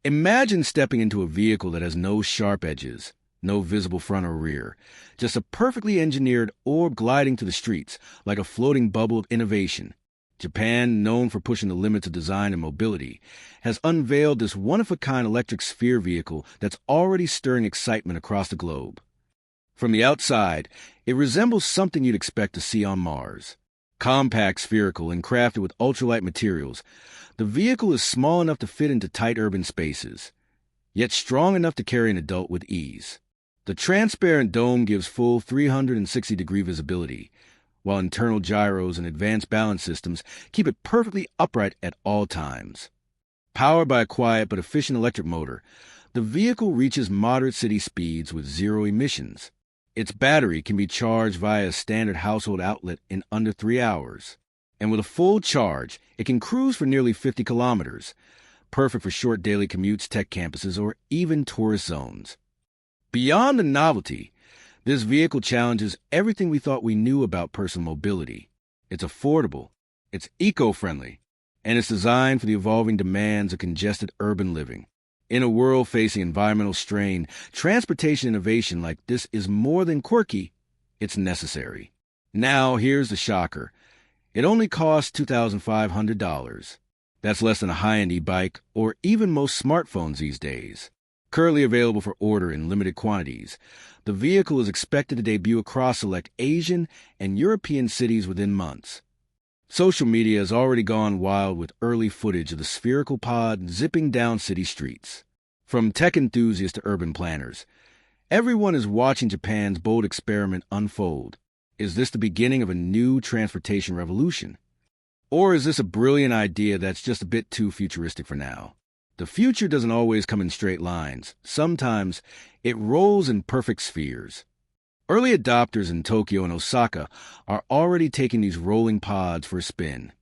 Imagine stepping into a vehicle that has no sharp edges, no visible front or rear, just a perfectly engineered orb gliding through the streets like a floating bubble of innovation. Japan, known for pushing the limits of design and mobility, has unveiled this one-of-a-kind electric sphere vehicle that's already stirring excitement across the globe. From the outside, it resembles something you'd expect to see on Mars. Compact, spherical, and crafted with ultralight materials, the vehicle is small enough to fit into tight urban spaces, yet strong enough to carry an adult with ease. The transparent dome gives full 360-degree visibility, while internal gyros and advanced balance systems keep it perfectly upright at all times. Powered by a quiet but efficient electric motor, the vehicle reaches moderate city speeds with zero emissions. Its battery can be charged via a standard household outlet in under 3 hours. And with a full charge, it can cruise for nearly 50 kilometers, perfect for short daily commutes, tech campuses, or even tourist zones. Beyond the novelty, this vehicle challenges everything we thought we knew about personal mobility. It's affordable, it's eco-friendly, and it's designed for the evolving demands of congested urban living. In a world facing environmental strain, transportation innovation like this is more than quirky, it's necessary. Now, here's the shocker. It only costs $2,500. That's less than a high-end e-bike or even most smartphones these days. Currently available for order in limited quantities, the vehicle is expected to debut across select Asian and European cities within months. Social media has already gone wild with early footage of the spherical pod zipping down city streets. From tech enthusiasts to urban planners, everyone is watching Japan's bold experiment unfold. Is this the beginning of a new transportation revolution? Or is this a brilliant idea that's just a bit too futuristic for now? The future doesn't always come in straight lines. Sometimes it rolls in perfect spheres. Early adopters in Tokyo and Osaka are already taking these rolling pods for a spin.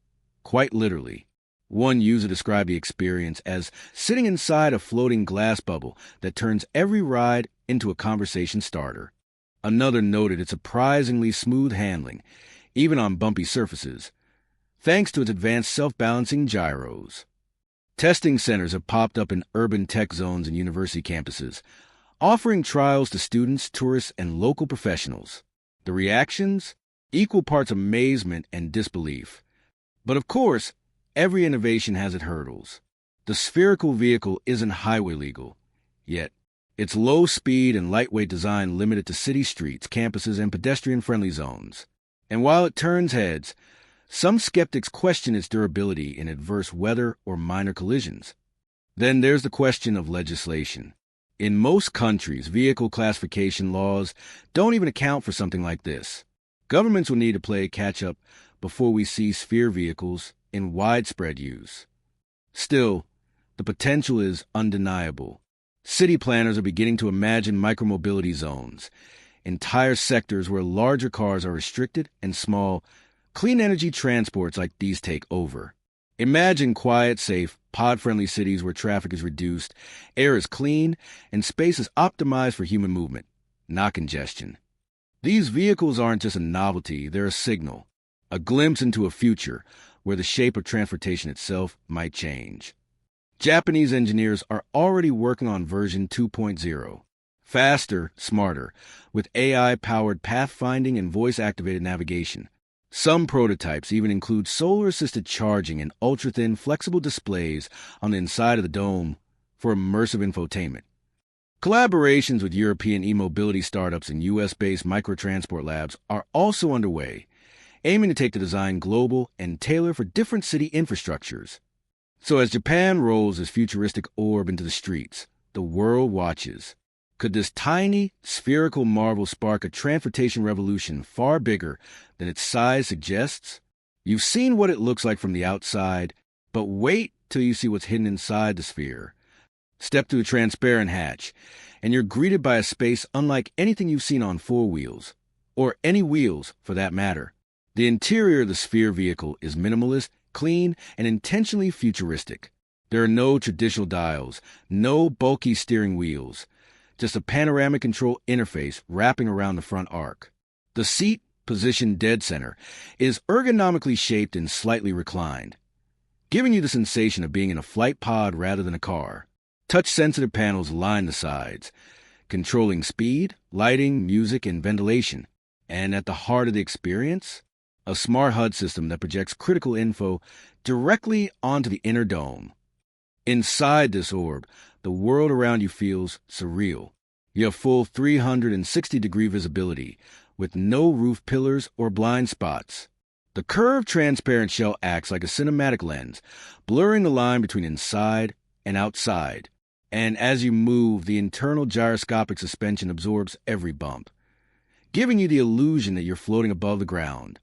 Quite literally. One user described the experience as sitting inside a floating glass bubble that turns every ride into a conversation starter. Another noted its surprisingly smooth handling, even on bumpy surfaces, thanks to its advanced self-balancing gyros. Testing centers have popped up in urban tech zones and university campuses, offering trials to students, tourists, and local professionals. The reactions? Equal parts amazement and disbelief. But of course, every innovation has its hurdles. The spherical vehicle isn't highway legal, yet its low speed and lightweight design limited to city streets, campuses, and pedestrian-friendly zones. And while it turns heads, some skeptics question its durability in adverse weather or minor collisions. Then there's the question of legislation. In most countries, vehicle classification laws don't even account for something like this. Governments will need to play catch-up before we see sphere vehicles in widespread use. Still, the potential is undeniable. City planners are beginning to imagine micromobility zones, entire sectors where larger cars are restricted and small, clean energy transports like these take over. Imagine quiet, safe, pod-friendly cities where traffic is reduced, air is clean, and space is optimized for human movement, not congestion. These vehicles aren't just a novelty, they're a signal, a glimpse into a future where the shape of transportation itself might change. Japanese engineers are already working on version 2.0. Faster, smarter, with AI-powered pathfinding and voice-activated navigation. Some prototypes even include solar-assisted charging and ultra-thin, flexible displays on the inside of the dome for immersive infotainment. Collaborations with European e-mobility startups and U.S.-based microtransport labs are also underway, aiming to take the design global and tailor for different city infrastructures. So as Japan rolls its futuristic orb into the streets, the world watches. Could this tiny, spherical marvel spark a transportation revolution far bigger than its size suggests? You've seen what it looks like from the outside, but wait till you see what's hidden inside the sphere. Step through the transparent hatch, and you're greeted by a space unlike anything you've seen on four wheels, or any wheels for that matter. The interior of the sphere vehicle is minimalist, clean, and intentionally futuristic. There are no traditional dials, no bulky steering wheels, just a panoramic control interface wrapping around the front arc. The seat, positioned dead center, is ergonomically shaped and slightly reclined, giving you the sensation of being in a flight pod rather than a car. Touch-sensitive panels line the sides, controlling speed, lighting, music, and ventilation. And at the heart of the experience, a smart HUD system that projects critical info directly onto the inner dome. Inside this orb, the world around you feels surreal. You have full 360-degree visibility, with no roof pillars or blind spots. The curved transparent shell acts like a cinematic lens, blurring the line between inside and outside. And as you move, the internal gyroscopic suspension absorbs every bump, giving you the illusion that you're floating above the ground.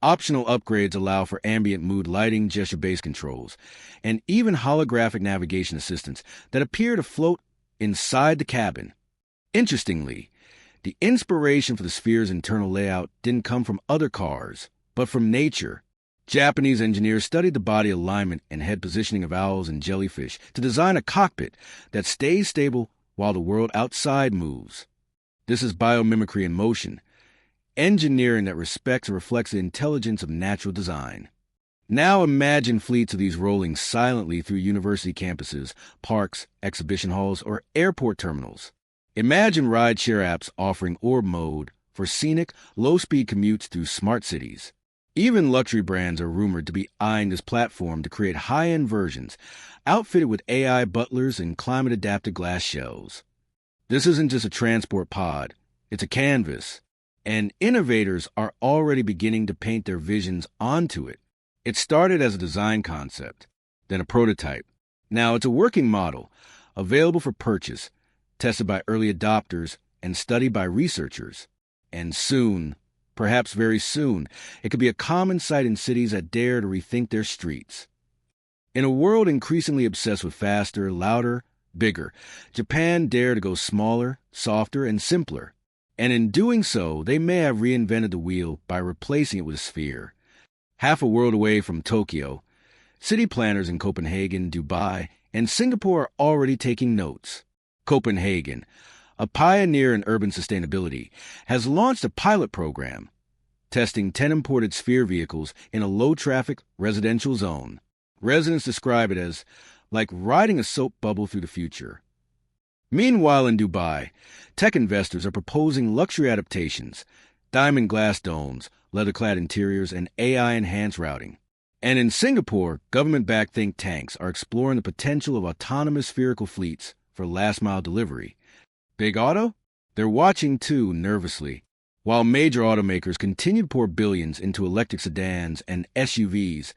Optional upgrades allow for ambient mood lighting, gesture-based controls, and even holographic navigation assistants that appear to float inside the cabin. Interestingly, the inspiration for the sphere's internal layout didn't come from other cars, but from nature. Japanese engineers studied the body alignment and head positioning of owls and jellyfish to design a cockpit that stays stable while the world outside moves. This is biomimicry in motion, engineering that respects and reflects the intelligence of natural design. Now imagine fleets of these rolling silently through university campuses, parks, exhibition halls, or airport terminals. Imagine rideshare apps offering orb mode for scenic, low-speed commutes through smart cities. Even luxury brands are rumored to be eyeing this platform to create high-end versions, outfitted with AI butlers and climate-adapted glass shells. This isn't just a transport pod, it's a canvas, and innovators are already beginning to paint their visions onto it. It started as a design concept, then a prototype. Now it's a working model, available for purchase, tested by early adopters, and studied by researchers. And soon, perhaps very soon, it could be a common sight in cities that dare to rethink their streets. In a world increasingly obsessed with faster, louder, bigger, Japan dared to go smaller, softer, and simpler. And in doing so, they may have reinvented the wheel by replacing it with a sphere. Half a world away from Tokyo, city planners in Copenhagen, Dubai, and Singapore are already taking notes. Copenhagen, a pioneer in urban sustainability, has launched a pilot program, testing 10 imported sphere vehicles in a low-traffic residential zone. Residents describe it as like riding a soap bubble through the future. Meanwhile, in Dubai, tech investors are proposing luxury adaptations, diamond glass domes, leather-clad interiors, and AI-enhanced routing. And in Singapore, government-backed think tanks are exploring the potential of autonomous spherical fleets for last-mile delivery. Big Auto? They're watching too, nervously, while major automakers continue to pour billions into electric sedans and SUVs.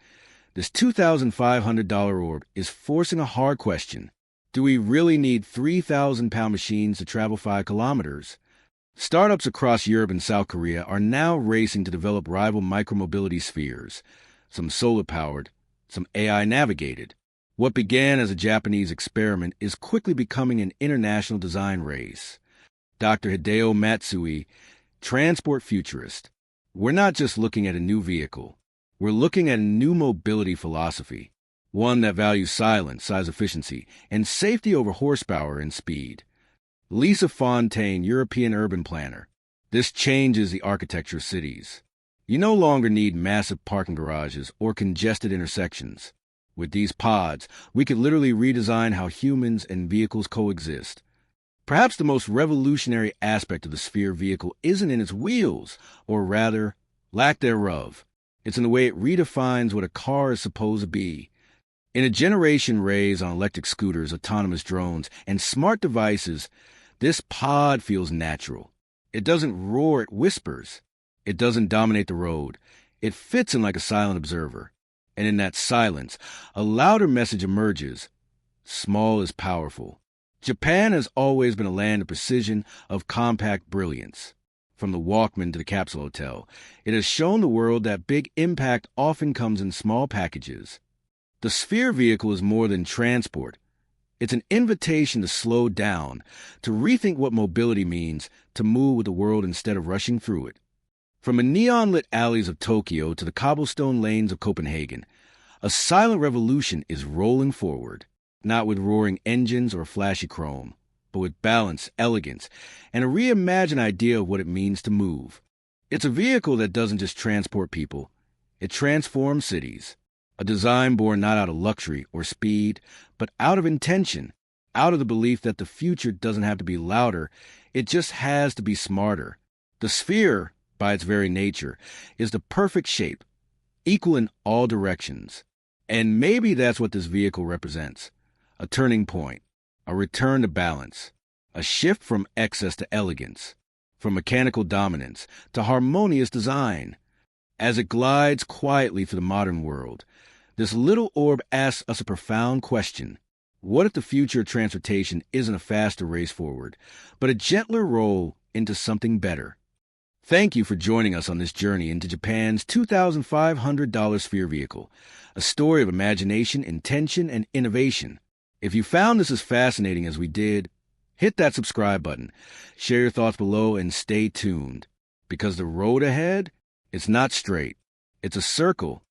This $2,500 orb is forcing a hard question. Do we really need 3,000-pound machines to travel 5 kilometers? Startups across Europe and South Korea are now racing to develop rival micromobility spheres, some solar-powered, some AI-navigated. What began as a Japanese experiment is quickly becoming an international design race. Dr. Hideo Matsui, transport futurist. We're not just looking at a new vehicle. We're looking at a new mobility philosophy, one that values silence, size efficiency, and safety over horsepower and speed. Lisa Fontaine, European urban planner. This changes the architecture of cities. You no longer need massive parking garages or congested intersections. With these pods, we could literally redesign how humans and vehicles coexist. Perhaps the most revolutionary aspect of the sphere vehicle isn't in its wheels, or rather, lack thereof. It's in the way it redefines what a car is supposed to be. In a generation raised on electric scooters, autonomous drones, and smart devices, this pod feels natural. It doesn't roar, it whispers. It doesn't dominate the road. It fits in like a silent observer. And in that silence, a louder message emerges. Small is powerful. Japan has always been a land of precision, of compact brilliance. From the Walkman to the capsule hotel, it has shown the world that big impact often comes in small packages. The sphere vehicle is more than transport. It's an invitation to slow down, to rethink what mobility means, to move with the world instead of rushing through it. From the neon-lit alleys of Tokyo to the cobblestone lanes of Copenhagen, a silent revolution is rolling forward, not with roaring engines or flashy chrome, but with balance, elegance, and a reimagined idea of what it means to move. It's a vehicle that doesn't just transport people, it transforms cities. A design born not out of luxury or speed, but out of intention. out of the belief that the future doesn't have to be louder, it just has to be smarter. The sphere, by its very nature, is the perfect shape, equal in all directions. And maybe that's what this vehicle represents. A turning point, a return to balance, a shift from excess to elegance, from mechanical dominance to harmonious design. As it glides quietly through the modern world, this little orb asks us a profound question. What if the future of transportation isn't a faster race forward, but a gentler roll into something better? Thank you for joining us on this journey into Japan's $2,500 sphere vehicle, a story of imagination, intention, and innovation. If you found this as fascinating as we did, hit that subscribe button, share your thoughts below, and stay tuned. Because the road ahead, it's not straight. It's a circle,